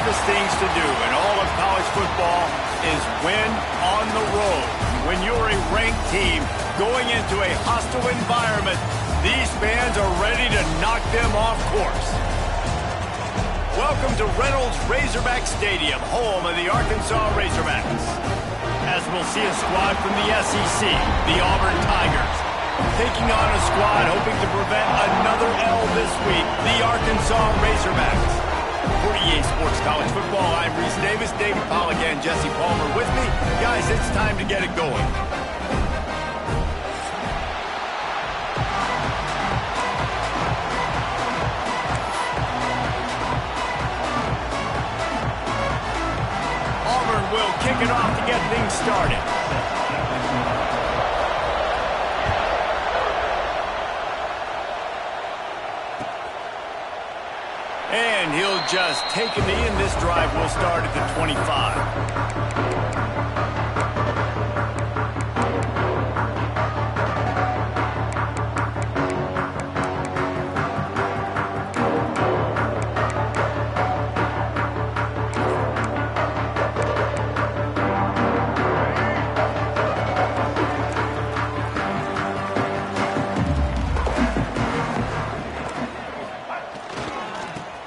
toughest things to do in all of college football is win on the road. When you're a ranked team going into a hostile environment, these fans are ready to knock them off course. Welcome to Reynolds Razorback Stadium, home of the Arkansas Razorbacks. As we'll see a squad from the SEC, the Auburn Tigers, taking on a squad hoping to prevent another L this week, the Arkansas Razorbacks. For EA Sports College Football, I'm Reese Davis, David Pollack, and Jesse Palmer with me. Guys, it's time to get it going. Auburn will kick it off to get things started. And he'll just take a knee, and this drive will start at the 25.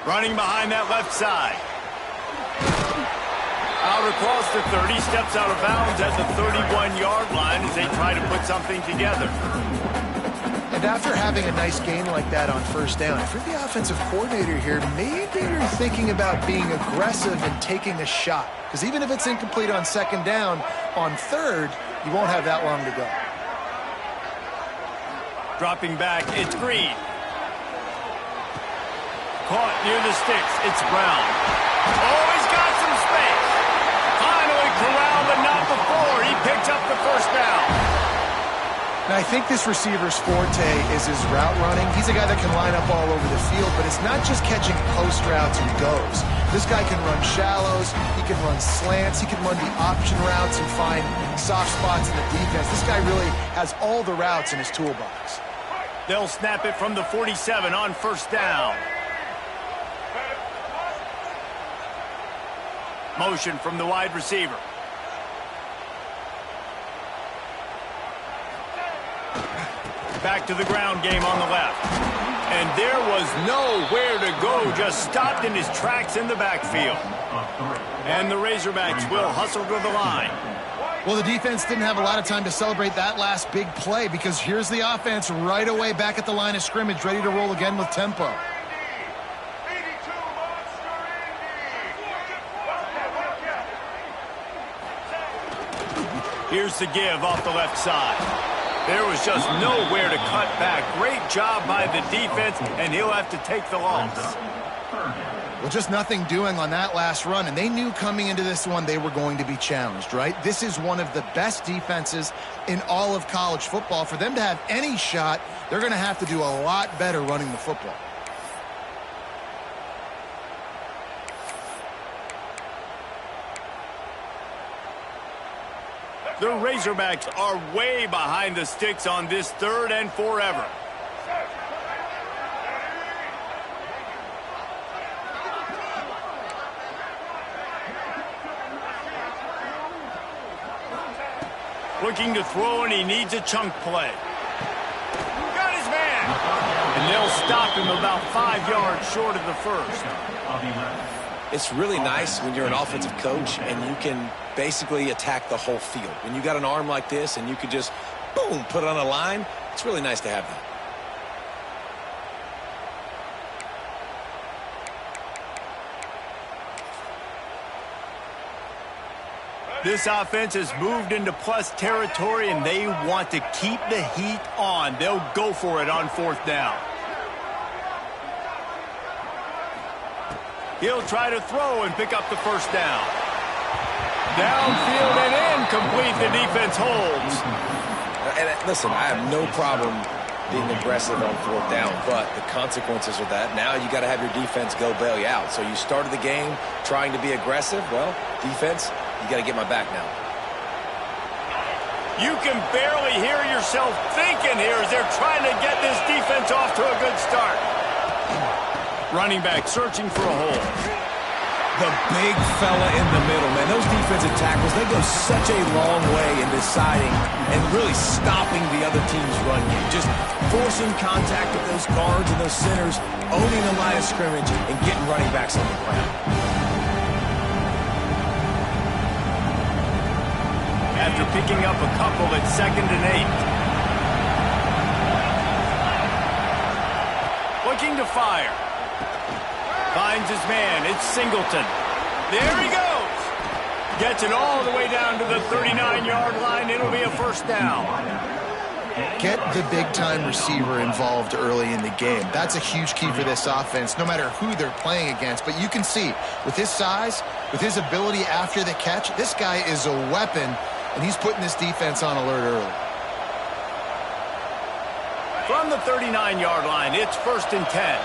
Running behind that left side. Out across the 30, steps out of bounds at the 31-yard line as they try to put something together. And after having a nice gain like that on first down, if you're the offensive coordinator here, maybe you're thinking about being aggressive and taking a shot. Because even if it's incomplete on second down, on third, you won't have that long to go. Dropping back, it's Green. Caught near the sticks. It's Brown. Oh, he's got some space. Finally corralled, but not before. He picks up the first down. Now, I think this receiver's forte is his route running. He's a guy that can line up all over the field, but it's not just catching post routes and goes. This guy can run shallows. He can run slants. He can run the option routes and find soft spots in the defense. This guy really has all the routes in his toolbox. They'll snap it from the 47 on first down. Motion from the wide receiver. Back to the ground game on the left. And there was nowhere to go, just stopped in his tracks in the backfield. And the Razorbacks will hustle to the line. Well, the defense didn't have a lot of time to celebrate that last big play because here's the offense right away back at the line of scrimmage, ready to roll again with tempo. Here's the give off the left side. There was just nowhere to cut back. Great job by the defense, and he'll have to take the loss. Well, just nothing doing on that last run, and they knew coming into this one they were going to be challenged, right? This is one of the best defenses in all of college football. For them to have any shot, they're going to have to do a lot better running the football. The Razorbacks are way behind the sticks on this third and forever. Looking to throw, and he needs a chunk play. Got his man. And they'll stop him about 5 yards short of the first. It's really nice when you're an offensive coach and you can basically attack the whole field. When you got an arm like this and you could just, boom, put it on a line, it's really nice to have that. This offense has moved into plus territory, and they want to keep the heat on. They'll go for it on fourth down. He'll try to throw and pick up the first down. Downfield and incomplete. The defense holds. And listen, I have no problem being aggressive on fourth down, but the consequences of that, now you got to have your defense go bail you out. So you started the game trying to be aggressive. Well, defense, you got to get my back now. You can barely hear yourself thinking here as they're trying to get this defense off to a good start. Running back searching for a hole. The big fella in the middle, man. Those defensive tackles, they go such a long way in deciding and really stopping the other team's run game. Just forcing contact with those guards and those centers, owning the line of scrimmage, and getting running backs on the ground. After picking up a couple at 2nd and 8. Looking to fire. Finds his man. It's Singleton. There he goes. Gets it all the way down to the 39-yard line. It'll be a first down. Get the big-time receiver involved early in the game. That's a huge key for this offense, no matter who they're playing against. But you can see, with his size, with his ability after the catch, this guy is a weapon, and he's putting this defense on alert early. From the 39-yard line, it's 1st and 10.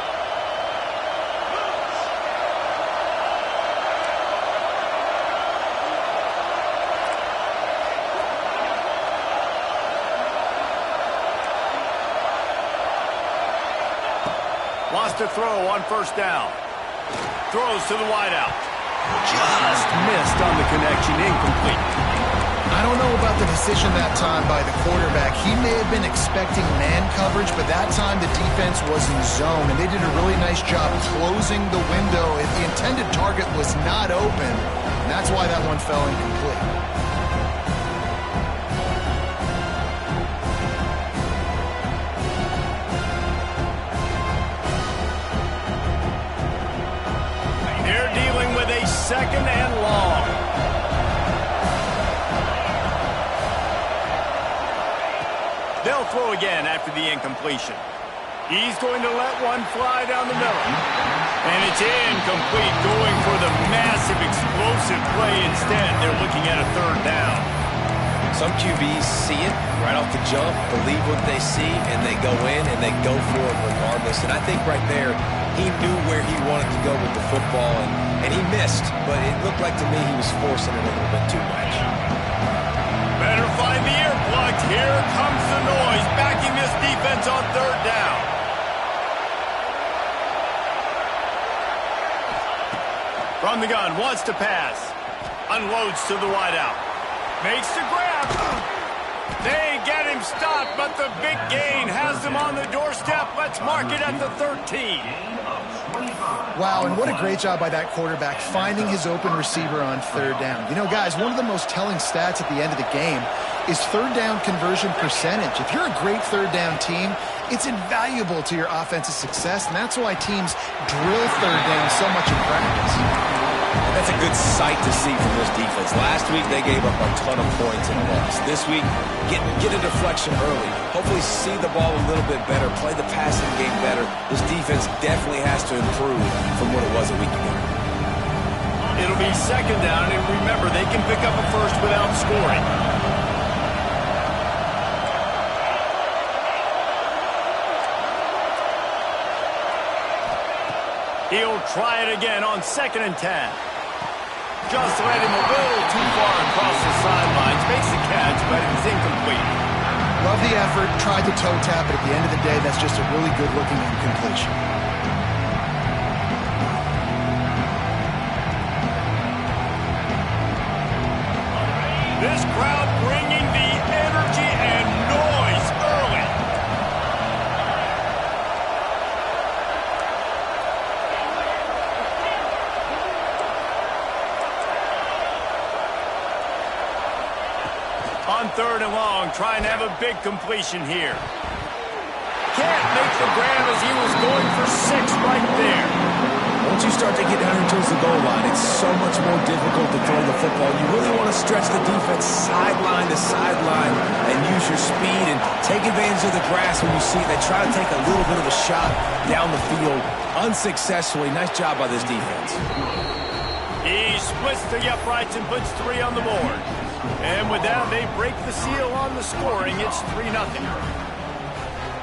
Wants to throw on 1st down. Throws to the wideout. Just missed on the connection, incomplete. I don't know about the decision that time by the quarterback. He may have been expecting man coverage, but that time the defense was in zone, and they did a really nice job closing the window. If the intended target was not open, and that's why that one fell incomplete. They're dealing with a 2nd and long. They'll throw again after the incompletion. He's going to let one fly down the middle. And it's incomplete, going for the massive explosive play instead. They're looking at a 3rd down. Some QBs see it right off the jump, believe what they see, and they go in and they go for it regardless. And I think right there, he knew where he wanted to go with the football, and he missed. But it looked like to me he was forcing it a little bit too much. Better find the earplugs. Here comes the noise, backing this defense on 3rd down. From the gun, wants to pass. Unloads to the wideout. Makes the grab. They get him stopped, but the big gain has them on the doorstep. Let's mark it at the 13. Wow, and what a great job by that quarterback finding his open receiver on 3rd down. You know, guys, one of the most telling stats at the end of the game is 3rd down conversion percentage. If you're a great 3rd down team, it's invaluable to your offensive success, and that's why teams drill 3rd down so much in practice. And that's a good sight to see from this defense. Last week, they gave up a ton of points in a loss. This week, get a deflection early. Hopefully see the ball a little bit better, play the passing game better. This defense definitely has to improve from what it was a week ago. It'll be 2nd down, and remember, they can pick up a first without scoring. He'll try it again on 2nd and 10. Just led him a little too far across the sidelines. Makes the catch, but it's incomplete. Love the effort, tried to toe tap, but at the end of the day, that's just a really good-looking incompletion. This crowd bringing the energy and noise early. On 3rd and long, trying to have a big completion here. Can't make the grab as he was going for 6 right there. Once you start to get down towards the goal line, it's so much more difficult to throw the football. You really want to stretch the defense sideline to sideline and use your speed and take advantage of the grass when you see it. They try to take a little bit of a shot down the field unsuccessfully. Nice job by this defense. He splits the uprights and puts 3 on the board. And with that, they break the seal on the scoring. It's 3-0.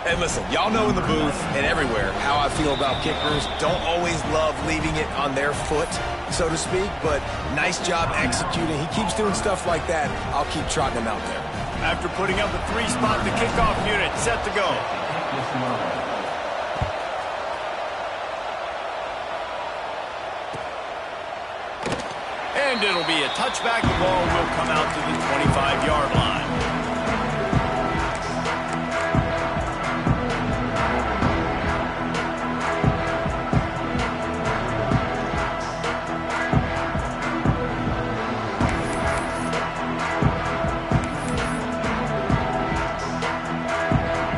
And listen, y'all know in the booth and everywhere how I feel about kickers. Don't always love leaving it on their foot, so to speak, but nice job executing. He keeps doing stuff like that. I'll keep trotting him out there. After putting up a 3-spot, the kickoff unit set to go. And it'll be a touchback. The ball will come out to the 25-yard line.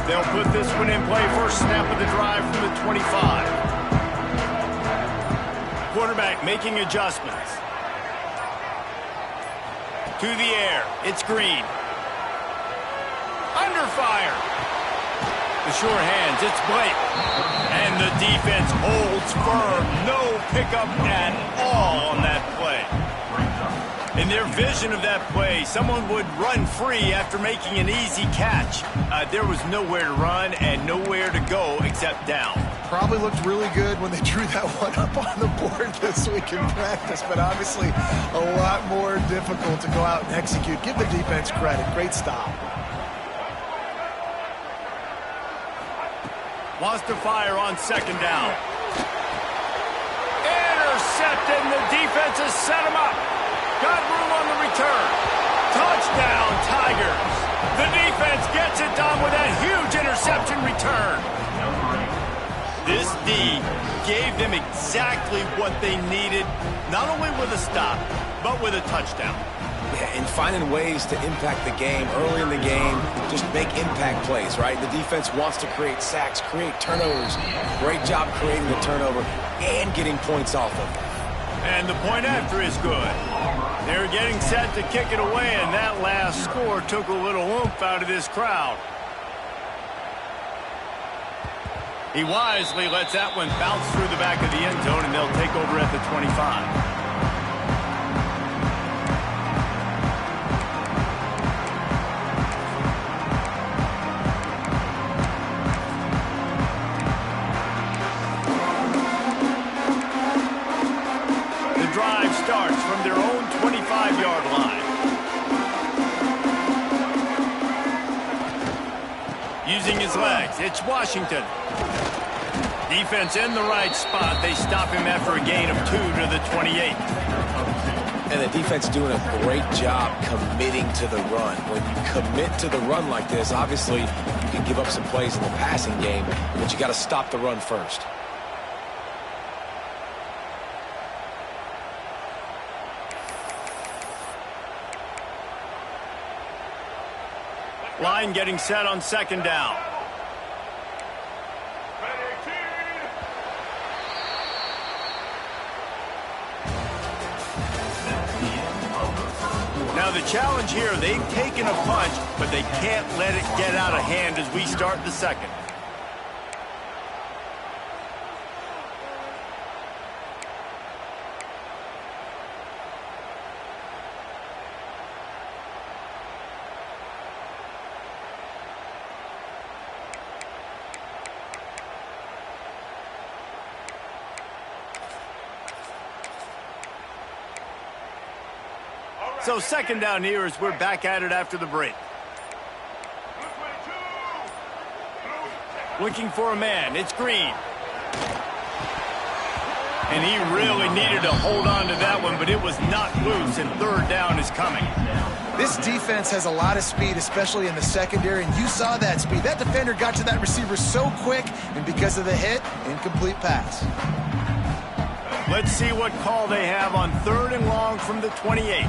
They'll put this one in play. First snap of the drive from the 25. Quarterback making adjustments. To the air. It's Green. Under fire. The sure hands. It's Blake. And the defense holds firm. No pickup at all on that play. In their vision of that play, someone would run free after making an easy catch. There was nowhere to run and nowhere to go except down. Probably looked really good when they drew that one up on the board this week in practice, but obviously a lot more difficult to go out and execute. Give the defense credit. Great stop. Wants to fire on second down. Intercepted, and the defense has set him up. Got room on the return. Touchdown, Tigers. The defense gets it done with that huge interception return. This D gave them exactly what they needed, not only with a stop, but with a touchdown. Yeah, and finding ways to impact the game early in the game, just make impact plays, right? The defense wants to create sacks, create turnovers. Great job creating the turnover and getting points off of it. And the point after is good. They're getting set to kick it away, and that last score took a little oomph out of this crowd. He wisely lets that one bounce through the back of the end zone, and they'll take over at the 25. Starts from their own 25-yard line. Using his legs, it's Washington. Defense in the right spot. They stop him after a gain of 2 to the 28. And the defense doing a great job committing to the run. When you commit to the run like this, obviously you can give up some plays in the passing game, but you got to stop the run first. Line getting set on second down. Now the challenge here, they've taken a punch, but they can't let it get out of hand as we start the second. So second down here as we're back at it after the break. Looking for a man. It's Green. And he really needed to hold on to that one, but it was not loose, and third down is coming. This defense has a lot of speed, especially in the secondary, and you saw that speed. That defender got to that receiver so quick, and because of the hit, incomplete pass. Let's see what call they have on third and long from the 28.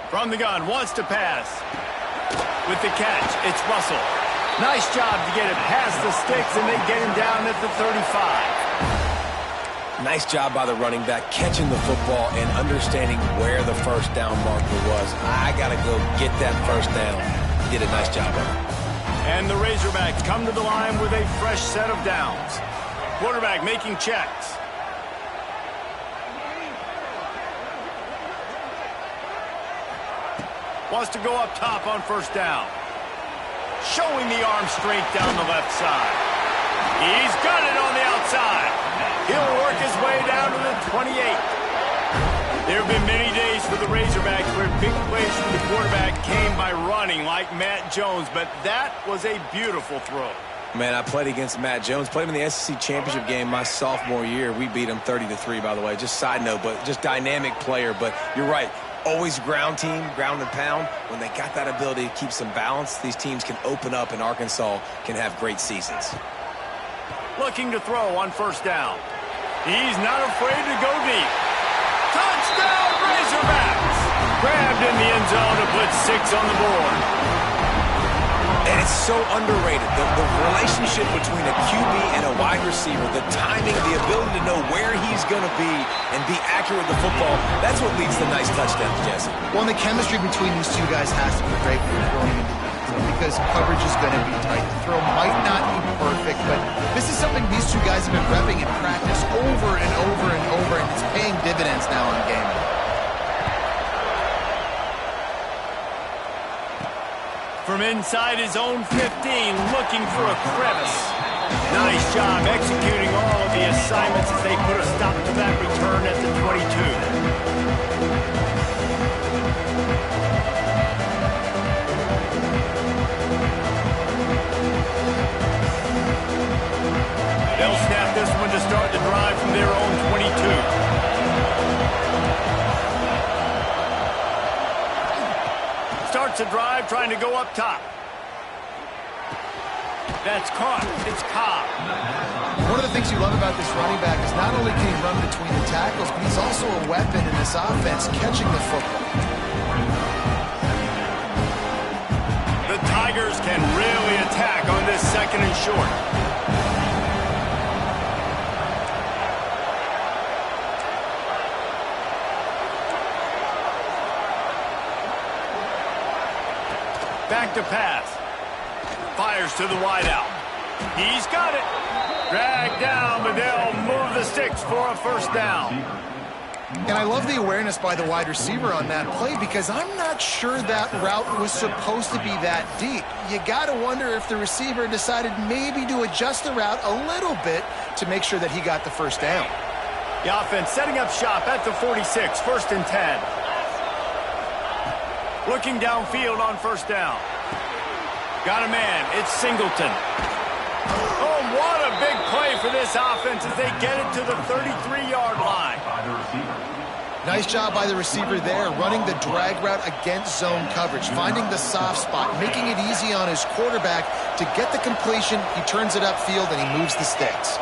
From the gun, wants to pass. With the catch, it's Russell. Nice job to get it past the sticks, and they get him down at the 35. Nice job by the running back, catching the football and understanding where the first down marker was. I got to go get that first down. He did a nice job of it. And the Razorbacks come to the line with a fresh set of downs. Quarterback making checks. Wants to go up top on first down. Showing the arm strength down the left side. He's got it on the outside. He'll work his way down to the 28. There have been many days for the Razorbacks where big plays from the quarterback came by running like Matt Jones, but that was a beautiful throw. Man, I played against Matt Jones. Played him in the SEC Championship game my sophomore year. We beat him 30-3, by the way. Just side note, but just dynamic player. But you're right. Always ground team, ground and pound. When they got that ability to keep some balance, these teams can open up, and Arkansas can have great seasons. Looking to throw on first down. He's not afraid to go deep. Touchdown, Razorbacks! Grabbed in the end zone to put 6 on the board. And it's so underrated. The relationship between a QB and a wide receiver, the timing, the ability to know where he's going to be and be accurate with the football, that's what leads to nice touchdowns, Jesse. Well, and the chemistry between these two guys has to be great when you're going into the end zone because coverage is going to be tight. The throw might not be perfect, but this is something these two guys have been repping in practice over and over and over, and it's paying dividends now in game. From inside his own 15, looking for a crevice. Nice job executing all of the assignments as they put a stop to that return at the 22. They'll snap this one to start the drive from their own 22. Starts a drive trying to go up top. That's caught. It's Cobb. One of the things you love about this running back is not only can he run between the tackles, but he's also a weapon in this offense catching the football. The Tigers can really attack on this second and short. Back to pass. Fires to the wideout. He's got it. Dragged down, but they'll move the sticks for a first down. And I love the awareness by the wide receiver on that play because I'm not sure that route was supposed to be that deep. You got to wonder if the receiver decided maybe to adjust the route a little bit to make sure that he got the first down. The offense setting up shop at the 46, first and 10. Looking downfield on first down. Got a man. It's Singleton. Oh, what a big play for this offense as they get it to the 33-yard line. Nice job by the receiver there, running the drag route against zone coverage, finding the soft spot, making it easy on his quarterback to get the completion. He turns it upfield, and he moves the sticks.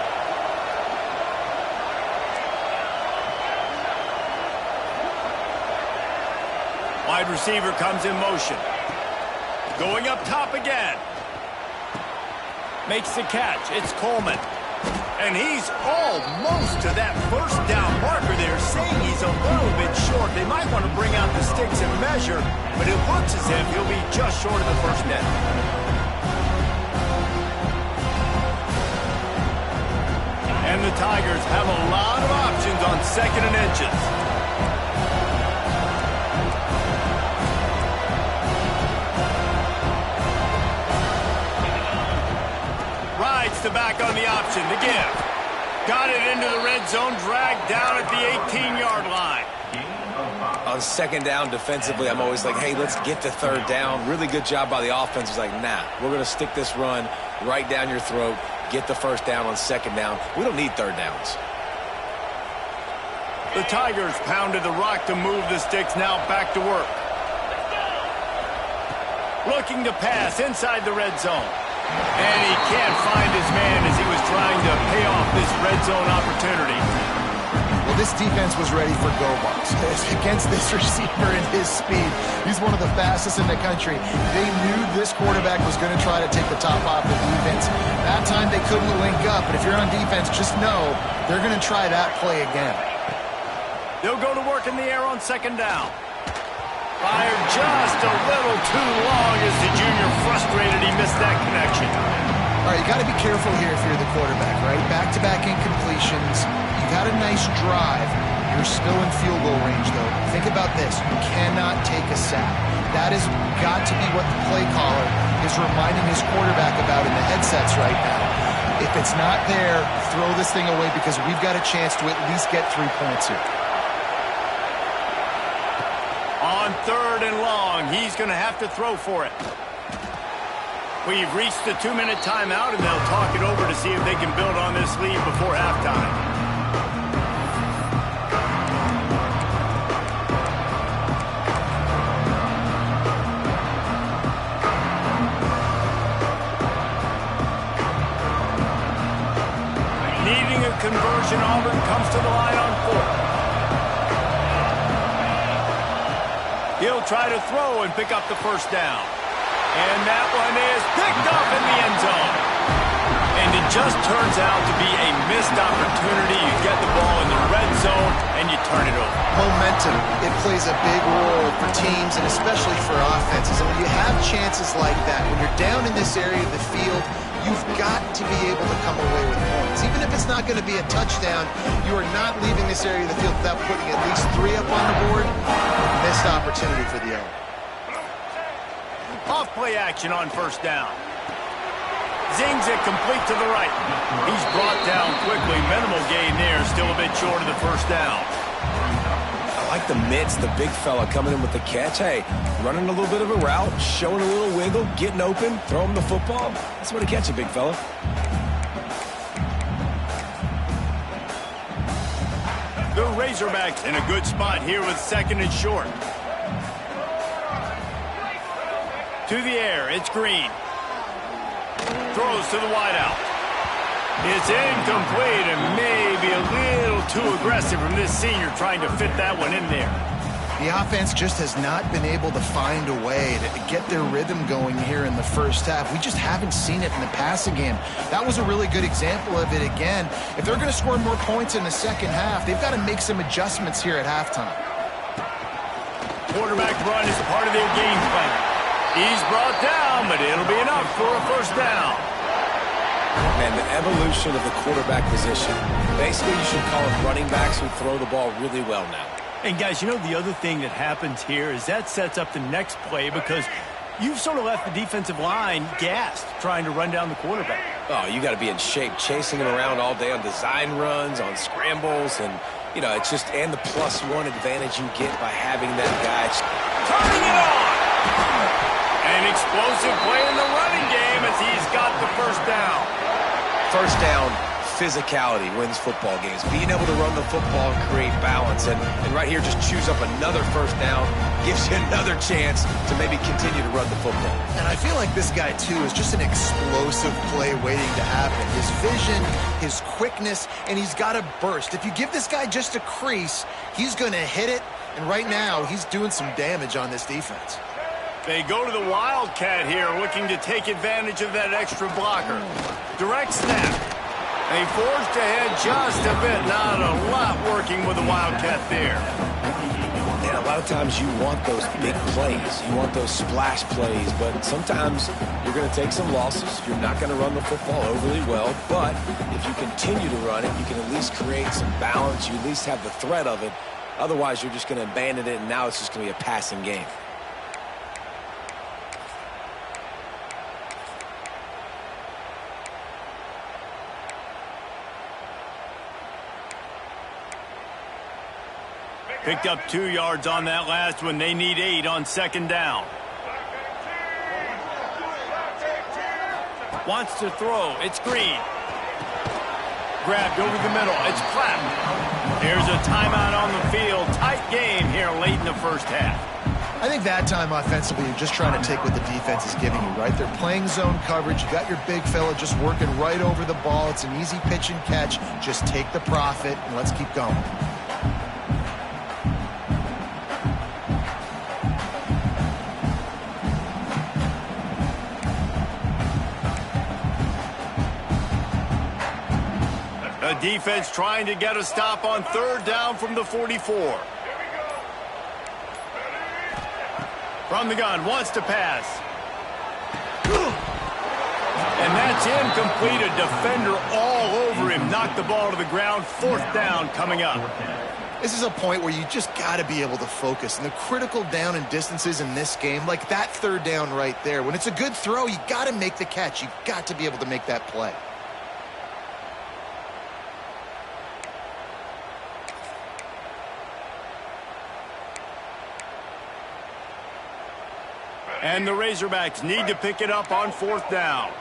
Wide receiver comes in motion. Going up top again. Makes the catch. It's Coleman. And he's almost to that first down marker there, saying he's a little bit short. They might want to bring out the sticks and measure, but it looks as if he'll be just short of the first down. And the Tigers have a lot of options on second and inches. Rides the back on the option to give. Got it into the red zone, dragged down at the 18-yard line. On second down defensively, I'm always like, hey, let's get the third down. Really good job by the offense. It's like, nah, we're going to stick this run right down your throat, get the first down on second down. We don't need third downs. The Tigers pounded the rock to move the sticks, now back to work. Looking to pass inside the red zone. And he can't find his man as he was trying to pay off this red zone opportunity. Well, this defense was ready for go balls. Against this receiver and his speed, he's one of the fastest in the country. They knew this quarterback was going to try to take the top off the defense. That time they couldn't link up, but if you're on defense, just know they're going to try that play again. They'll go to work in the air on second down. Fired just a little too long as the junior frustrated he missed that connection. All right, you got to be careful here if you're the quarterback, right? Back-to-back incompletions. You got a nice drive. You're still in field goal range, though. Think about this. You cannot take a sack. That has got to be what the play caller is reminding his quarterback about in the headsets right now. If it's not there, throw this thing away because we've got a chance to at least get 3 points here. On third and long, he's going to have to throw for it. We've reached the 2-minute timeout, and they'll talk it over to see if they can build on this lead before halftime. Needing a conversion, Auburn comes to the line on 4th. He'll try to throw and pick up the first down. And that one is picked up in the end zone. And it just turns out to be a missed opportunity. You get the ball in the red zone, and you turn it over. Momentum, it plays a big role for teams and especially for offenses. And when you have chances like that, when you're down in this area of the field, you've got to be able to come away with points. Even if it's not going to be a touchdown, you are not leaving this area of the field without putting at least 3 up on the board. Missed opportunity for the L. Off play action on first down. Zings it complete to the right. He's brought down quickly. Minimal gain there. Still a bit short of the first down. I like the mitts, the big fella coming in with the catch. Hey, running a little bit of a route, showing a little wiggle, getting open, throw him the football. That's the way to catch it, big fella. The Razorbacks in a good spot here with 2nd and short. To the air, it's Green. Throws to the wideout. It's incomplete and maybe a little too aggressive from this senior trying to fit that one in there. The offense just has not been able to find a way to get their rhythm going here in the first half. We just haven't seen it in the passing game. That was a really good example of it again. If they're going to score more points in the second half, they've got to make some adjustments here at halftime. Quarterback run is part of their game plan. He's brought down, but it'll be enough for a first down. Man, the evolution of the quarterback position. Basically, you should call it running backs who throw the ball really well now. And, guys, you know the other thing that happens here is that sets up the next play because you've sort of left the defensive line gassed trying to run down the quarterback. Oh, you got to be in shape, chasing him around all day on design runs, on scrambles, and, you know, it's just, and the +1 advantage you get by having that guy. Turning it on! An explosive play in the running game as he's got the first down. First down, physicality wins football games. Being able to run the football and create balance. And right here, just choose up another first down, gives you another chance to maybe continue to run the football. And I feel like this guy, too, is just an explosive play waiting to happen. His vision, his quickness, and he's got a burst. If you give this guy just a crease, he's going to hit it. And right now, he's doing some damage on this defense. They go to the Wildcat here, looking to take advantage of that extra blocker. Direct snap. They forged ahead just a bit. Not a lot working with the Wildcat there. And a lot of times you want those big plays. You want those splash plays. But sometimes you're going to take some losses. You're not going to run the football overly well. But if you continue to run it, you can at least create some balance. You at least have the threat of it. Otherwise, you're just going to abandon it, and now it's just going to be a passing game. Picked up 2 yards on that last one. They need 8 on 2nd down. Wants to throw. It's Green. Grabbed over the middle. It's Clapp. There's a timeout on the field. Tight game here late in the first half. I think that time offensively, you're just trying to take what the defense is giving you, right? They're playing zone coverage. You got your big fella just working right over the ball. It's an easy pitch and catch. Just take the profit and let's keep going. The defense trying to get a stop on 3rd down from the 44. From the gun, wants to pass. And that's incomplete. A defender all over him. Knocked the ball to the ground. 4th down coming up. This is a point where you just got to be able to focus. And the critical down and distances in this game, like that 3rd down right there, when it's a good throw, you got to make the catch. You got to be able to make that play. And the Razorbacks need to pick it up on 4th down.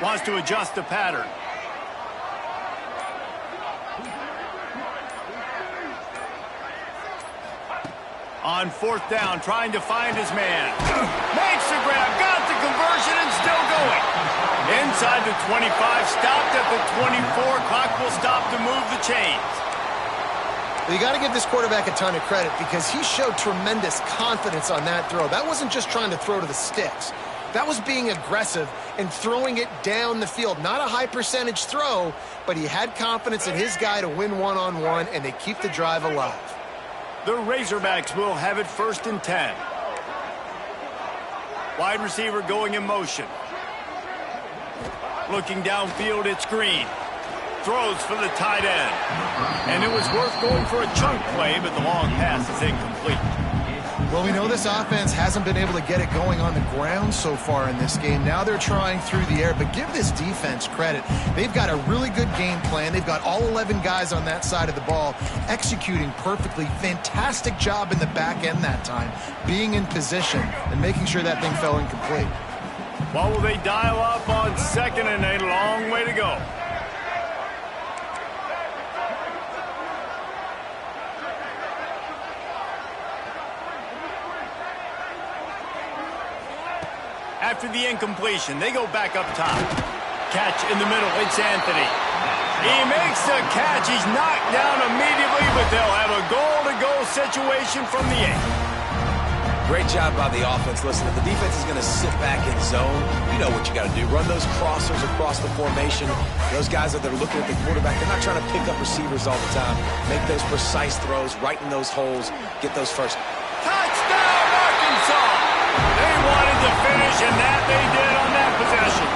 Wants to adjust the pattern. On 4th down, trying to find his man. Makes the grab, got the conversion, and still going. Inside the 25, stopped at the 24. Clock will stop to move the chains. You got to give this quarterback a ton of credit because he showed tremendous confidence on that throw. That wasn't just trying to throw to the sticks. That was being aggressive and throwing it down the field. Not a high percentage throw, but he had confidence in his guy to win one-on-one, and they keep the drive alive. The Razorbacks will have it 1st and 10. Wide receiver going in motion. Looking downfield, it's Green. Throws for the tight end. And it was worth going for a chunk play, but the long pass is incomplete. Well, we know this offense hasn't been able to get it going on the ground so far in this game. Now they're trying through the air, but give this defense credit. They've got a really good game plan. They've got all 11 guys on that side of the ball executing perfectly. Fantastic job in the back end that time, being in position and making sure that thing fell incomplete. Well, will they dial up on 2nd and a long way to go? After the incompletion, they go back up top. Catch in the middle, it's Anthony. He makes the catch. He's knocked down immediately, but they'll have a goal-to-go situation from the 8. Great job by the offense. Listen, if the defense is going to sit back in zone, you know what you got to do. Run those crossers across the formation. Those guys that they're looking at the quarterback, they're not trying to pick up receivers all the time. Make those precise throws, right in those holes, get those first. Touchdown, Arkansas! They wanted to finish, and that they did on that possession.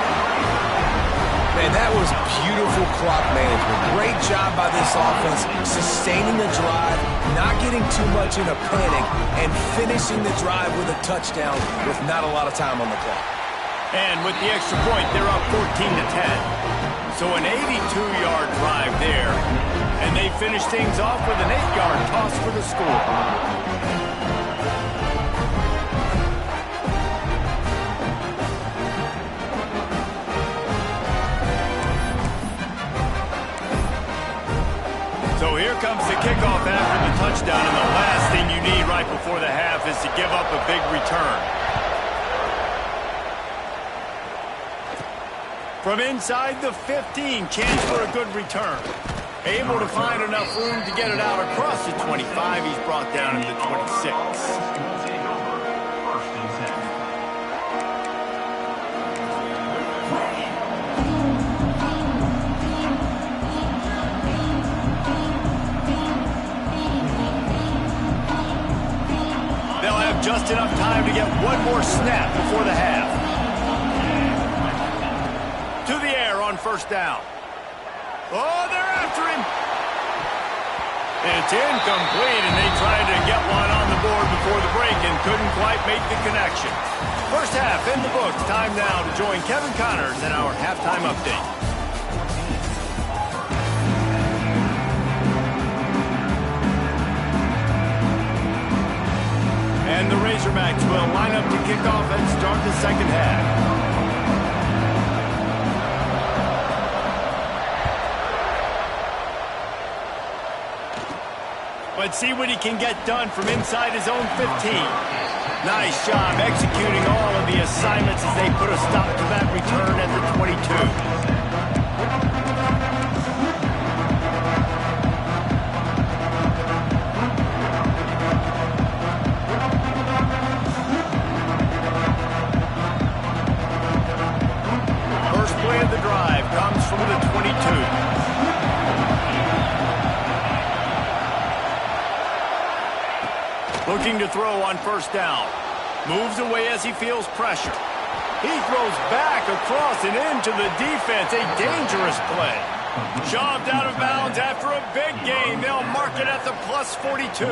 Man, that was beautiful clock management. Great job by this offense, sustaining the drive, not getting too much in a panic, and finishing the drive with a touchdown with not a lot of time on the clock. And with the extra point, they're up 14-10. So an 82-yard drive there, and they finish things off with an 8-yard toss for the score. So here comes the kickoff after the touchdown, and the last thing you need right before the half is to give up a big return. From inside the 15, chance for a good return. Able to find enough room to get it out across the 25. He's brought down at the 26. Just enough time to get one more snap before the half. To the air on 1st down. Oh, they're after him. It's incomplete, and they tried to get one on the board before the break and couldn't quite make the connection. First half in the books. Time now to join Kevin Connors in our halftime update. And the Razorbacks will line up to kick off and start the 2nd half. Let's see what he can get done from inside his own 15. Nice job executing all of the assignments as they put a stop to that return at the 22. From the 22. Looking to throw on 1st down. Moves away as he feels pressure. He throws back across and into the defense. A dangerous play. Shoved out of bounds after a big gain. They'll mark it at the plus 42.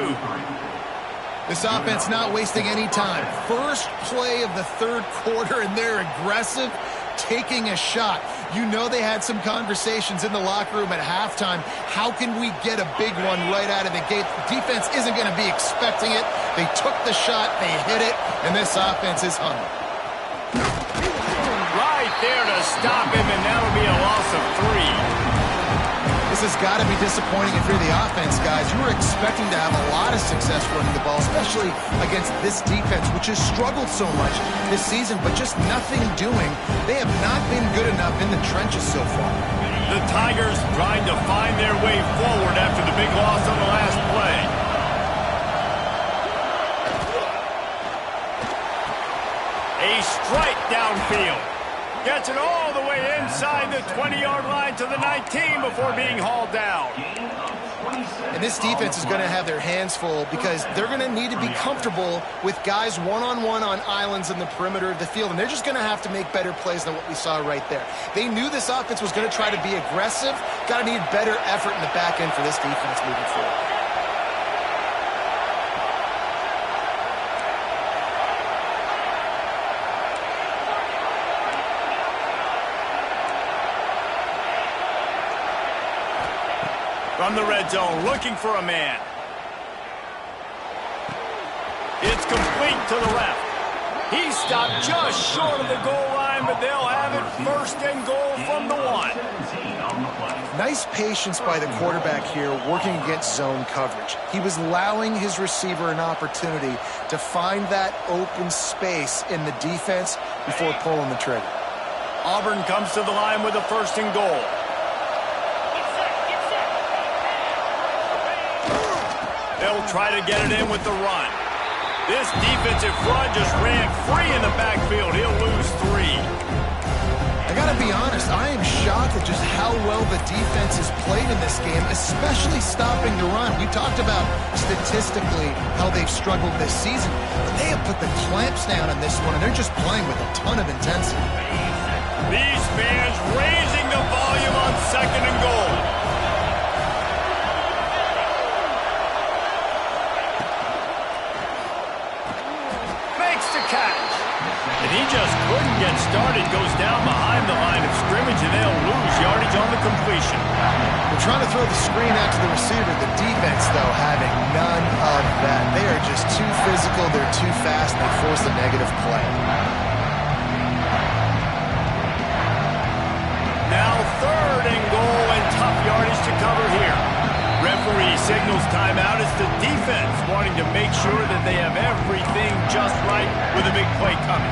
This offense not wasting any time. First play of the 3rd quarter, and they're aggressive. taking a shot. You know they had some conversations in the locker room at halftime. How can we get a big one right out of the gate? The defense isn't going to be expecting it. They took the shot, they hit it, and this offense is humming. Right there to stop him, and that'll be a loss of 3. This has got to be disappointing if you're the offense, guys. You were expecting to have a lot of success running the ball, especially against this defense, which has struggled so much this season, but just nothing doing. They have not been good enough in the trenches so far. The Tigers trying to find their way forward after the big loss on the last play. A strike downfield. Gets it all the way inside the 20-yard line to the 19 before being hauled down. And this defense is going to have their hands full because they're going to need to be comfortable with guys one-on-one on islands in the perimeter of the field, and they're just going to have to make better plays than what we saw right there. They knew this offense was going to try to be aggressive. Got to need better effort in the back end for this defense moving forward. From the red zone, looking for a man. It's complete to the left. He stopped just short of the goal line, but they'll have it first and goal from the 1. Nice patience by the quarterback here working against zone coverage. He was allowing his receiver an opportunity to find that open space in the defense before pulling the trigger. Auburn comes to the line with a first and goal. They'll try to get it in with the run. This defensive front just ran free in the backfield. He'll lose 3. I got to be honest, I am shocked at just how well the defense has played in this game, especially stopping the run. We talked about statistically how they've struggled this season, but they have put the clamps down on this one, and they're just playing with a ton of intensity. These fans raising the volume on second and goal. And he just couldn't get started. Goes down behind the line of scrimmage, and they'll lose yardage on the completion. They're trying to throw the screen out to the receiver. The defense, though, having none of that. They are just too physical. They're too fast. And they force a negative play. Now third and goal, and tough yardage to cover here. Referee signals timeout. It's the defense wanting to make sure that they have everything just right with a big play coming.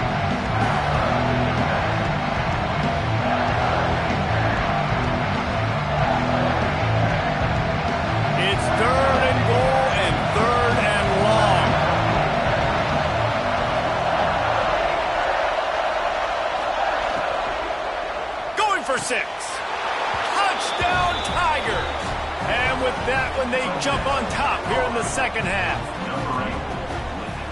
It's third and goal and third and long. Going for 6. Touchdown Tigers. And with that one, they jump on top here in the second half.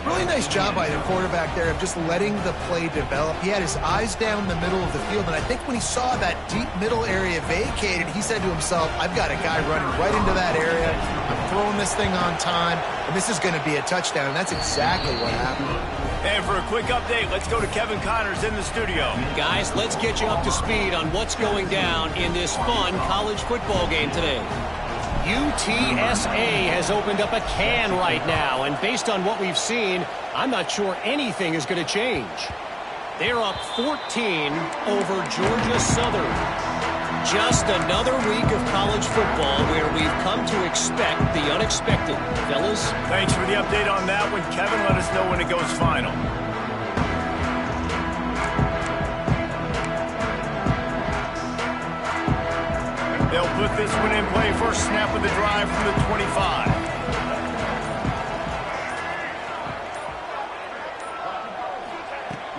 Really nice job by the quarterback there of just letting the play develop. He had his eyes down the middle of the field, and I think when he saw that deep middle area vacated, he said to himself, I've got a guy running right into that area. I'm throwing this thing on time, and this is going to be a touchdown, and that's exactly what happened. And for a quick update, let's go to Kevin Connors in the studio. Guys, let's get you up to speed on what's going down in this fun college football game today. UTSA has opened up a can right now, and based on what we've seen, I'm not sure anything is going to change. They're up 14 over Georgia Southern. Just another week of college football where we've come to expect the unexpected. Fellas? Thanks for the update on that one, Kevin. Let us know when it goes final. They'll put this one in play. First snap of the drive from the 25.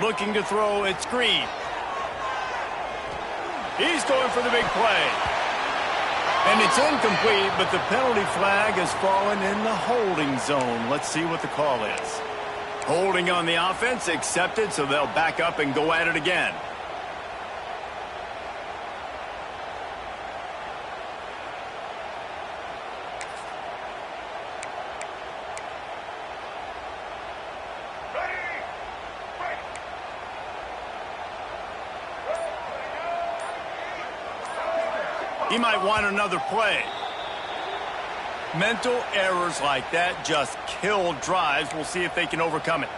Looking to throw, it's Green. He's going for the big play. And it's incomplete, but the penalty flag has fallen in the holding zone. Let's see what the call is. Holding on the offense, accepted, so they'll back up and go at it again. He might want another play. Mental errors like that just kill drives. We'll see if they can overcome it.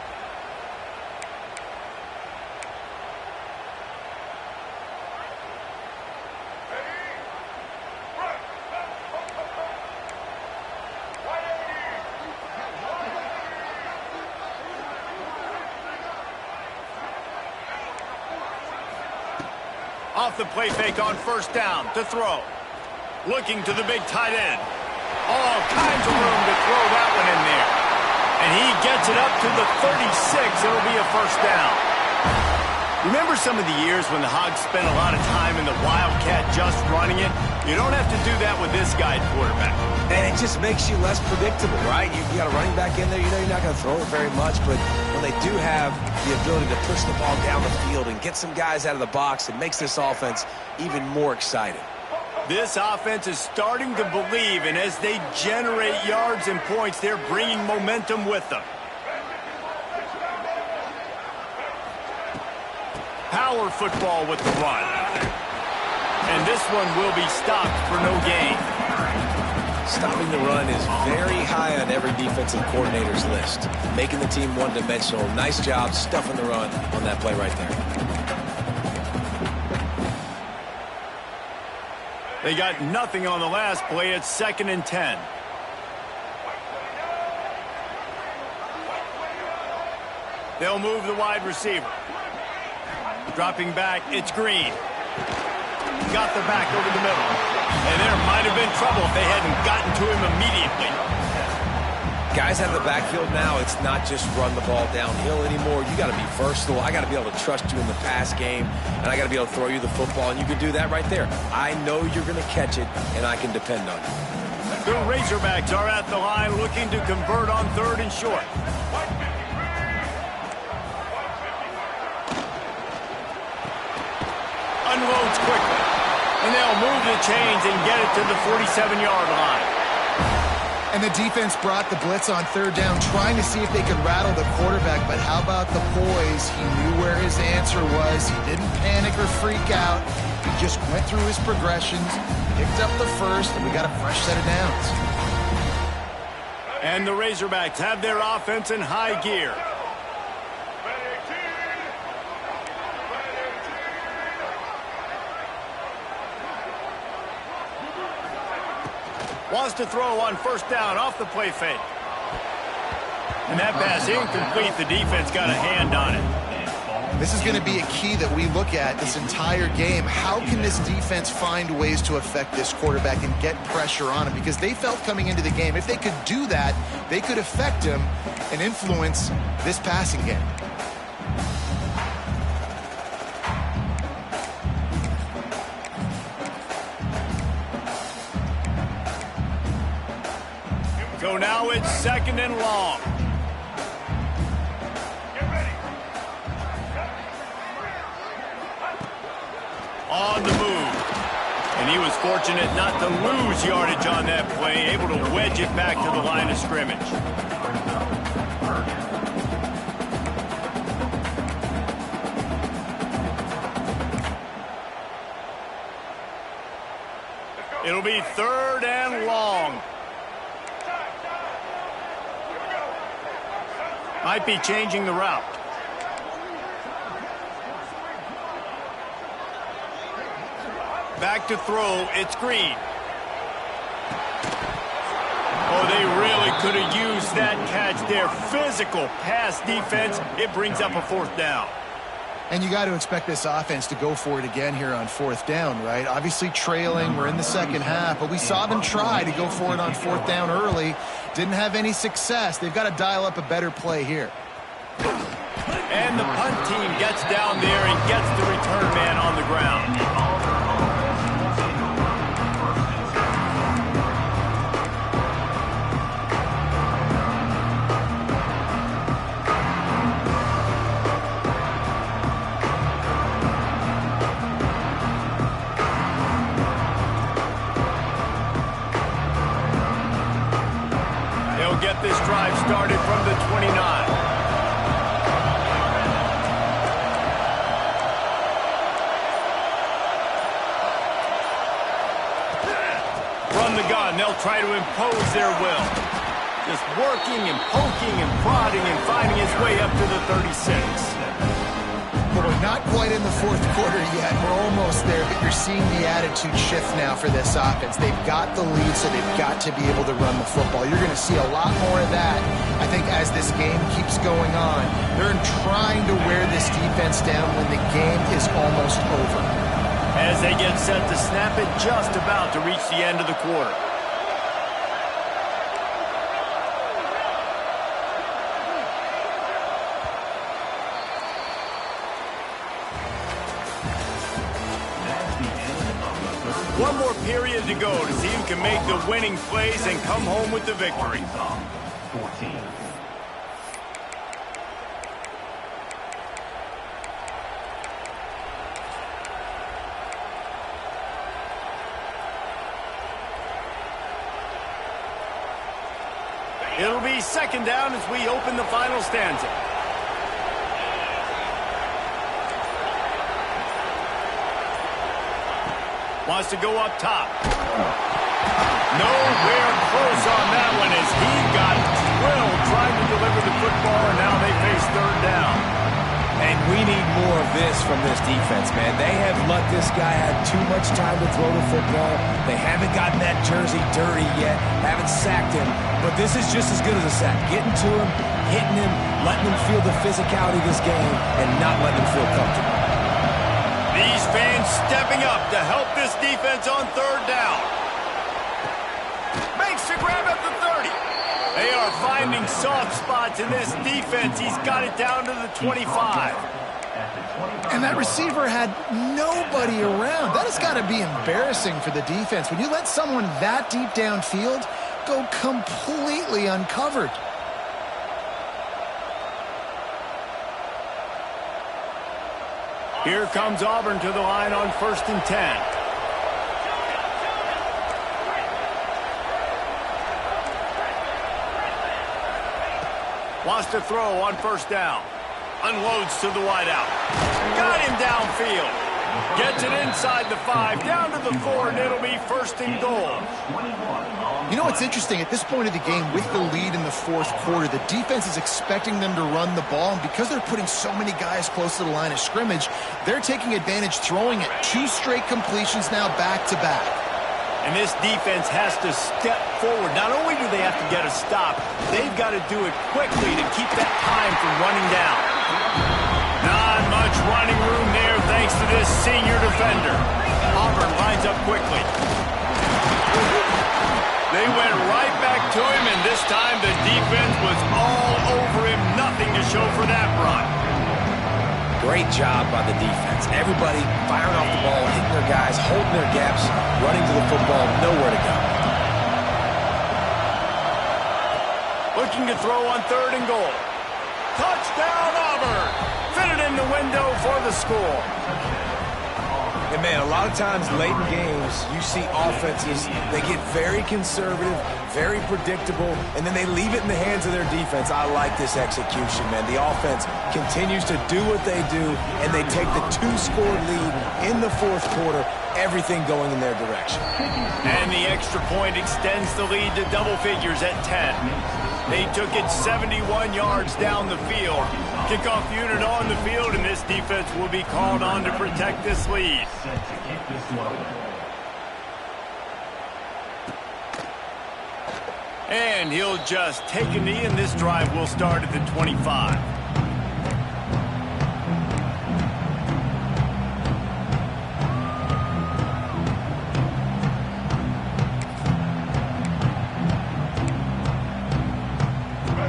Off the play fake on first down to throw. Looking to the big tight end. All kinds of room to throw that one in there. And he gets it up to the 36. It'll be a first down. Remember some of the years when the Hogs spent a lot of time in the Wildcat just running it? You don't have to do that with this guy at quarterback. And it just makes you less predictable, right? You got a running back in there. You know you're not going to throw it very much, but when they do have the ability to push the ball down the field and get some guys out of the box, it makes this offense even more exciting. This offense is starting to believe, and as they generate yards and points, they're bringing momentum with them. Power football with the run. And this one will be stopped for no gain. Stopping the run is very high on every defensive coordinator's list. Making the team one-dimensional. Nice job stuffing the run on that play right there. They got nothing on the last play. It's 2nd and 10. They'll move the wide receiver. Dropping back, it's Green. Got the back over the middle. And there might have been trouble if they hadn't gotten to him immediately. Guys out of the backfield now, it's not just run the ball downhill anymore. You got to be versatile. I got to be able to trust you in the pass game, and I got to be able to throw you the football, and you can do that right there. I know you're going to catch it, and I can depend on you. The Razorbacks are at the line looking to convert on 3rd and short. Unloads quickly, and they'll move the chains and get it to the 47-yard line. And the defense brought the blitz on 3rd down, trying to see if they could rattle the quarterback. But how about the poise? He knew where his answer was. He didn't panic or freak out. He just went through his progressions, picked up the first, and we got a fresh set of downs. And the Razorbacks have their offense in high gear. Wants to throw on first down off the play fake. And that pass incomplete. The defense got a hand on it. This is going to be a key that we look at this entire game. How can this defense find ways to affect this quarterback and get pressure on him? Because they felt coming into the game, if they could do that, they could affect him and influence this passing game. So now it's 2nd and long. On the move. And he was fortunate not to lose yardage on that play, able to wedge it back to the line of scrimmage. It'll be 3rd and long. Might be changing the route. Back to throw, it's Green. Oh, they really could have used that catch there. Physical pass defense. It brings up a 4th down. And you got to expect this offense to go for it again here on 4th down, right? Obviously trailing, we're in the 2nd half, but we saw them try to go for it on 4th down early. Didn't have any success. They've got to dial up a better play here. And the punt team gets down there and gets the return man on the ground. Get this drive started from the 29. from the gun. They'll try to impose their will. Just working and poking and prodding and finding his way up to the 36. Boy, not quite in the fourth quarter yet. We're almost there, but you're seeing the attitude shift now for this offense. They've got the lead, so they've got to be able to run the football. You're going to see a lot more of that, I think, as this game keeps going on. They're trying to wear this defense down when the game is almost over. As they get set to snap it, just about to reach the end of the quarter. One more period to go to see who can make the winning plays and come home with the victory. It'll be second down as we open the final stanza. Wants to go up top. Nowhere close on that one as he got drilled trying to deliver the football, and now they face third down. And we need more of this from this defense, man. They have let this guy have too much time to throw the football. They haven't gotten that jersey dirty yet, haven't sacked him, but this is just as good as a sack. Getting to him, hitting him, letting him feel the physicality of this game, and not letting him feel comfortable. These fans stepping up to help this defense on third down. Makes the grab at the 30. They are finding soft spots in this defense. He's got it down to the 25. And that receiver had nobody around. That has got to be embarrassing for the defense. When you let someone that deep downfield go completely uncovered. Here comes Auburn to the line on 1st and 10. Wants to throw on 1st down. Unloads to the wideout. Got him downfield. Gets it inside the 5, down to the 4, and it'll be 1st and goal. You know what's interesting? At this point of the game, with the lead in the fourth quarter, the defense is expecting them to run the ball, and because they're putting so many guys close to the line of scrimmage, they're taking advantage, throwing it 2 straight completions now back-to-back. And this defense has to step forward. Not only do they have to get a stop, they've got to do it quickly to keep that time from running down. Not much running room there thanks to this senior defender. Auburn lines up quickly. They went right back to him, and this time the defense was all over him. Nothing to show for that run. Great job by the defense. Everybody firing off the ball, hitting their guys, holding their gaps, running to the football, nowhere to go. Looking to throw on 3rd and goal. Touchdown, Auburn! Fitted in the window for the score. And, man, a lot of times late in games, you see offenses, they get very conservative, very predictable, and then they leave it in the hands of their defense. I like this execution, man. The offense continues to do what they do, and they take the 2-score lead in the fourth quarter, everything going in their direction. And the extra point extends the lead to double figures at 10. They took it 71 yards down the field. Kickoff unit on the field, and this defense will be called on to protect this lead. And he'll just take a knee, and this drive will start at the 25.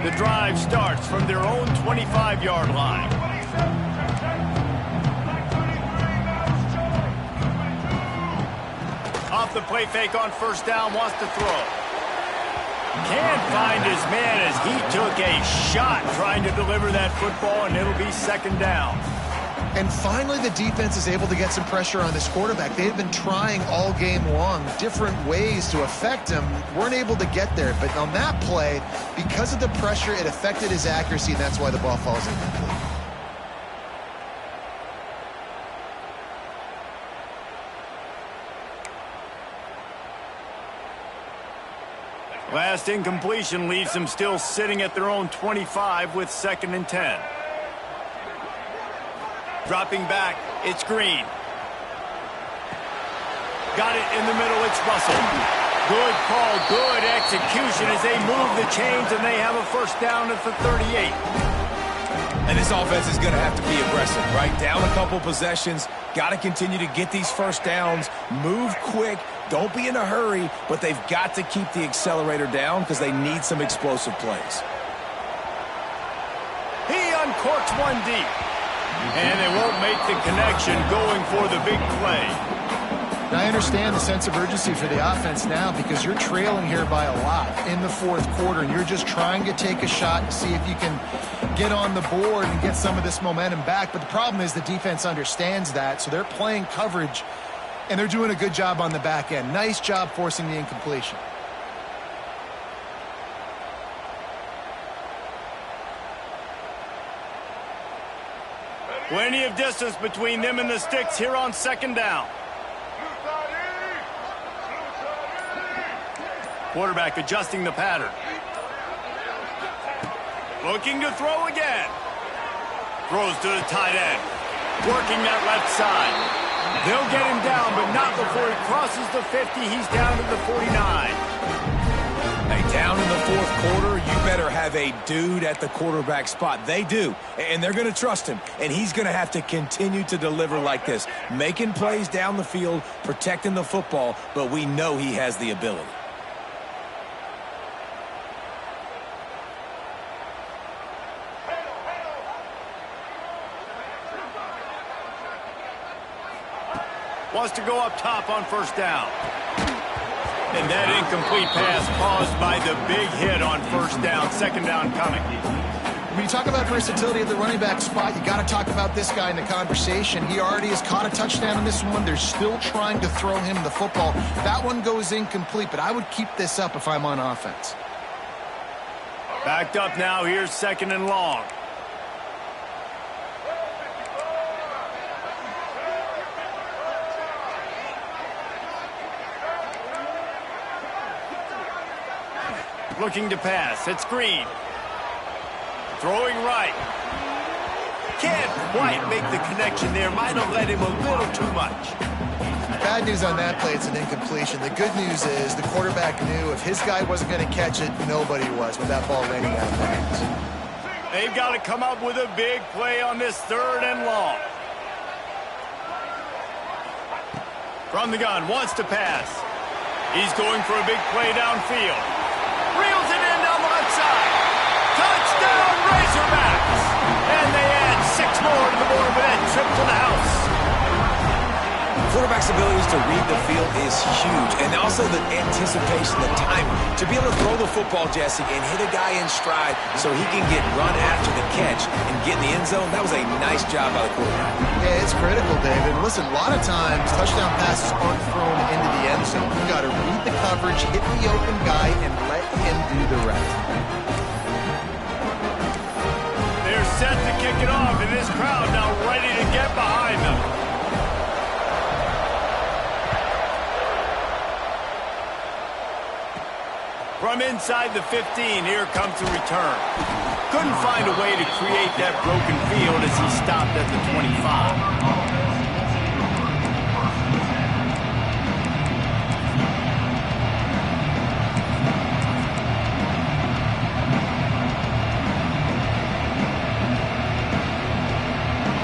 The drive starts from their own 25-yard line. Off the play fake on 1st down, wants to throw. Can't find his man as he took a shot trying to deliver that football, and it'll be 2nd down. And finally, the defense is able to get some pressure on this quarterback. They have been trying all game long different ways to affect him. Weren't able to get there. But on that play, because of the pressure, it affected his accuracy, and that's why the ball falls incomplete. Last incompletion leaves them still sitting at their own 25 with 2nd and 10. Dropping back, it's Green. Got it in the middle, it's Russell. Good call, good execution as they move the chains, and they have a first down at the 38. And this offense is going to have to be aggressive, right? Down a couple possessions, got to continue to get these first downs, move quick, don't be in a hurry, but they've got to keep the accelerator down because they need some explosive plays. He uncorks one deep. And they won't make the connection going for the big play. Now, I understand the sense of urgency for the offense now because you're trailing here by a lot in the 4th quarter, and you're just trying to take a shot to see if you can get on the board and get some of this momentum back. But the problem is the defense understands that, so they're playing coverage, and they're doing a good job on the back end. Nice job forcing the incompletion. Plenty of distance between them and the sticks here on 2nd down. Quarterback adjusting the pattern. Looking to throw again. Throws to the tight end. Working that left side. They'll get him down, but not before he crosses the 50. He's down to the 49. Hey, down in the 4th quarter, you better have a dude at the quarterback spot. They do, and they're going to trust him, and he's going to have to continue to deliver like this, making plays down the field, protecting the football, but we know he has the ability. Wants to go up top on 1st down. And that incomplete pass caused by the big hit on 1st down. 2nd down coming. When you talk about versatility at the running back spot, you got to talk about this guy in the conversation. He already has caught a touchdown in this one. They're still trying to throw him the football. That one goes incomplete, but I would keep this up if I'm on offense. Backed up now. Here's 2nd and long. Looking to pass. It's Green. Throwing right. Can't quite make the connection there. Might have let him a little too much. Bad news on that play, it's an incompletion. The good news is the quarterback knew if his guy wasn't going to catch it, nobody was with that ball landing out of bounds. They've got to come up with a big play on this 3rd and long. From the gun, wants to pass. He's going for a big play downfield. Reels it in down the left side. Touchdown, Razorbacks! And they add 6 more to the board with that trip to the house. Quarterback's abilities to read the field is huge, and also the anticipation, the timing. To be able to throw the football, Jesse, and hit a guy in stride so he can get run after the catch and get in the end zone, that was a nice job by the quarterback. Yeah, it's critical, David. Listen, a lot of times touchdown passes aren't thrown into the end zone. You've got to read the coverage, hit the open guy, and let him do the rest. They're set to kick it off, and this crowd now ready to get behind them. From inside the 15, here comes the return. Couldn't find a way to create that broken field as he stopped at the 25.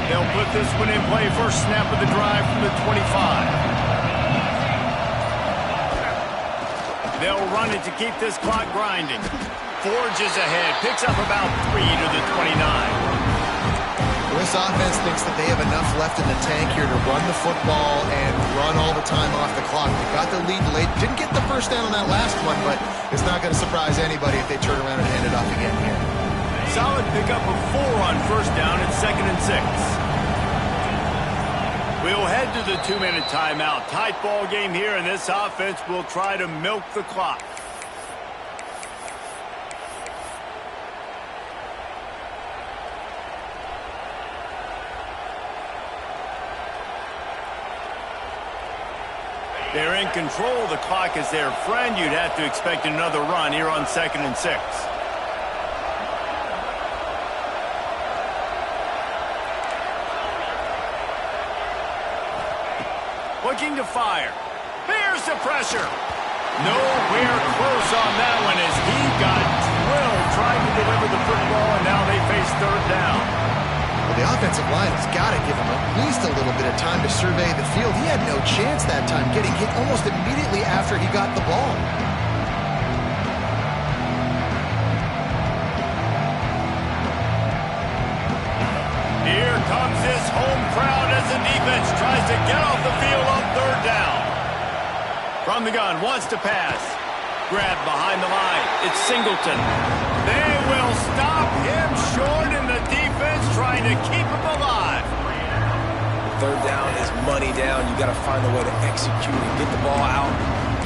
They'll put this one in play. First snap of the drive from the 25. They'll run it to keep this clock grinding. Forges ahead, picks up about 3 to the 29. This offense thinks that they have enough left in the tank here to run the football and run all the time off the clock. They got the lead late. Didn't get the first down on that last one, but it's not going to surprise anybody if they turn around and hand it off again here. Solid pickup of 4 on first down at 2nd and 6. We'll head to the 2-minute timeout. Tight ball game here, and this offense will try to milk the clock. They're in control. The clock is their friend. You'd have to expect another run here on 2nd and 6. Looking to fire. Here's the pressure. Nowhere close on that one as he got drilled trying to deliver the football, and now they face 3rd down. Well, the offensive line has got to give him at least a little bit of time to survey the field. He had no chance that time, getting hit almost immediately after he got the ball. Here comes this home crowd as the defense tries to get off the field on 3rd down. From the gun, wants to pass. Grabbed behind the line. It's Singleton. They will stop him short, and the defense trying to keep him alive. 3rd down is money down. You got to find a way to execute and get the ball out,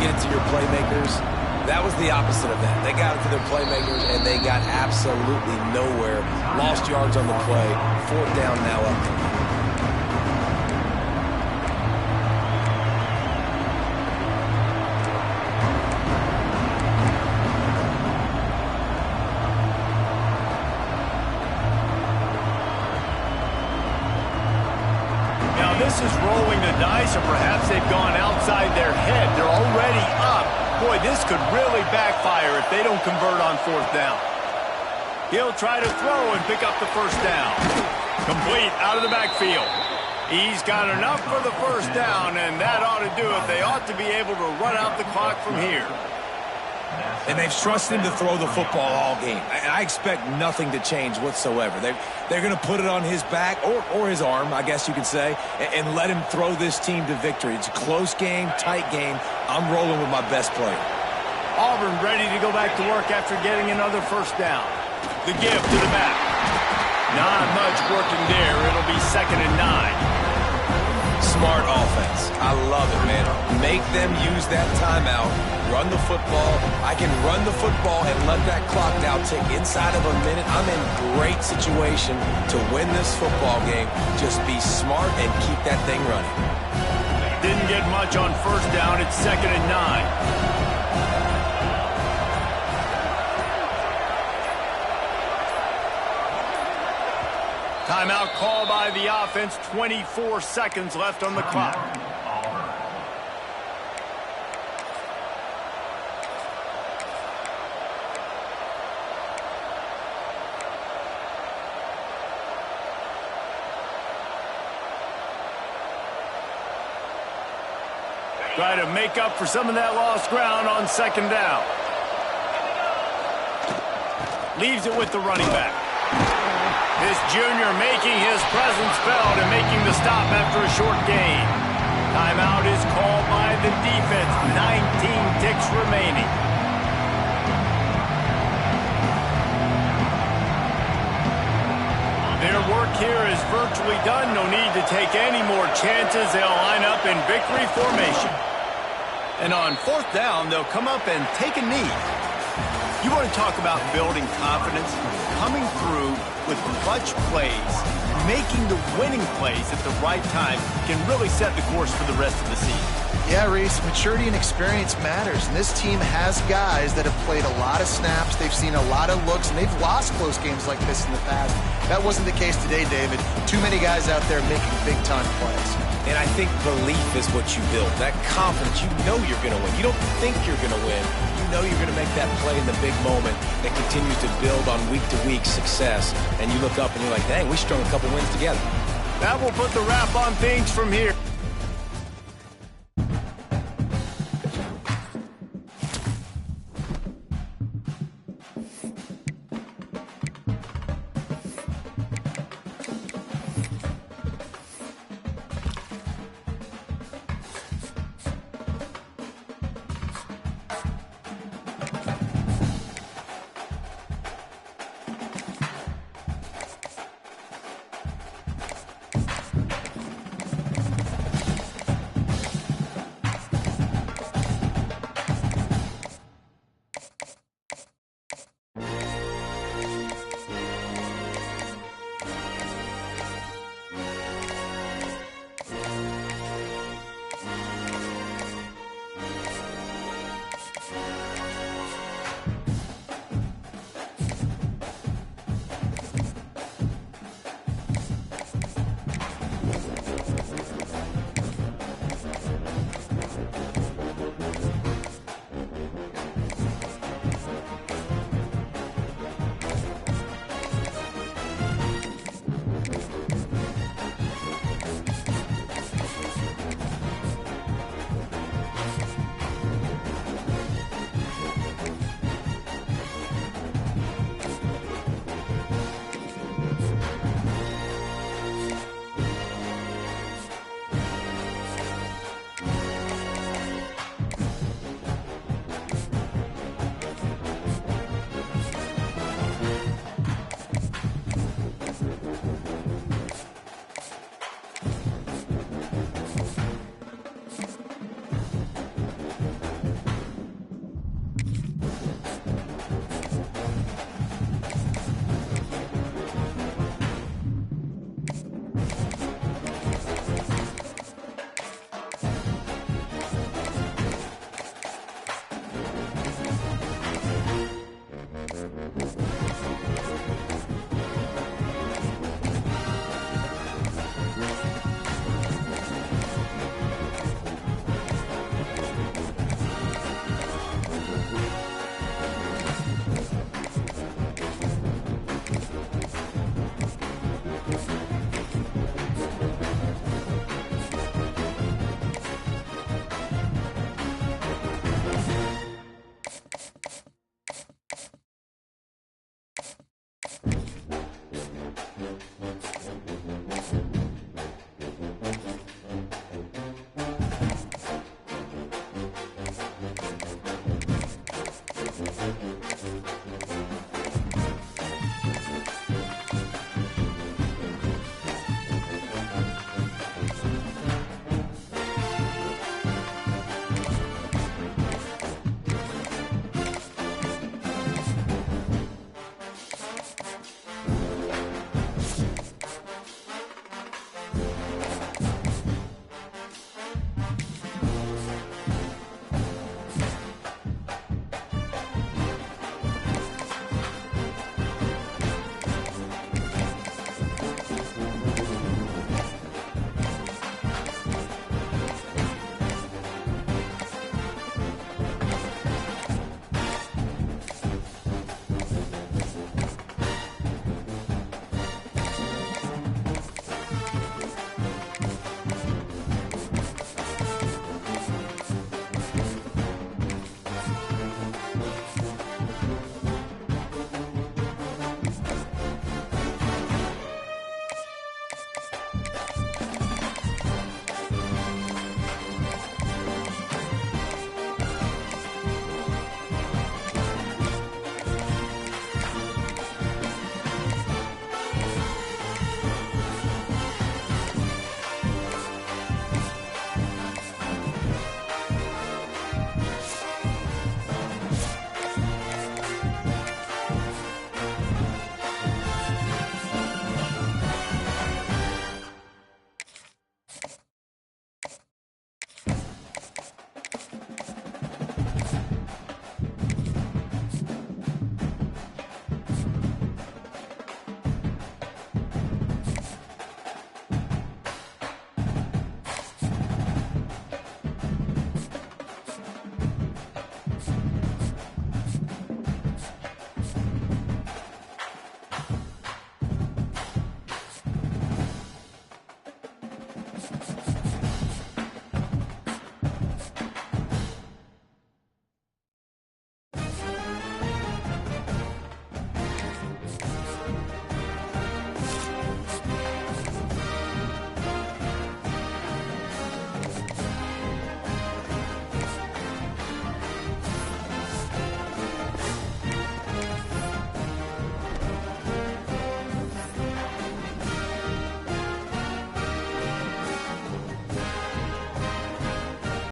get it to your playmakers. That was the opposite of that. They got it to their playmakers, and they got absolutely nowhere. Lost yards on the play. 4th down now up. This is rolling the dice, or perhaps they've gone outside their head. They're already up. Boy, this could really backfire if they don't convert on 4th down. He'll try to throw and pick up the 1st down. Complete out of the backfield. He's got enough for the 1st down, and that ought to do it. They ought to be able to run out the clock from here. And they've trusted him to throw the football all game. And I expect nothing to change whatsoever. They're going to put it on his back, or his arm, I guess you could say, and let him throw this team to victory. It's a close game, tight game. I'm rolling with my best player. Auburn ready to go back to work after getting another 1st down. The give to the back. Not much working there. It'll be 2nd and 9. Smart offense. I love it, man. Make them use that timeout. Run the football. I can run the football and let that clock now tick inside of a minute. I'm in great situation to win this football game. Just be smart and keep that thing running. Didn't get much on 1st down. It's 2nd and 9. Timeout called by the offense. 24 seconds left on the clock. Try to make up for some of that lost ground on 2nd down. Leaves it with the running back. This junior making his presence felt and making the stop after a short gain. Timeout is called by the defense. 19 ticks remaining. Their work here is virtually done. No need to take any more chances. They'll line up in victory formation. And on 4th down, they'll come up and take a knee. You want to talk about building confidence? Coming through with clutch plays, making the winning plays at the right time can really set the course for the rest of the season. Yeah, Reese, maturity and experience matters, and this team has guys that have played a lot of snaps, they've seen a lot of looks, and they've lost close games like this in the past. That wasn't the case today, David. Too many guys out there making big-time plays. And I think belief is what you build. That confidence, you know you're going to win. You don't think you're going to win. You know you're going to make that play in the big moment that continues to build on week-to-week success. And you look up and you're like, dang, we strung a couple wins together. That will put the wrap on things from here.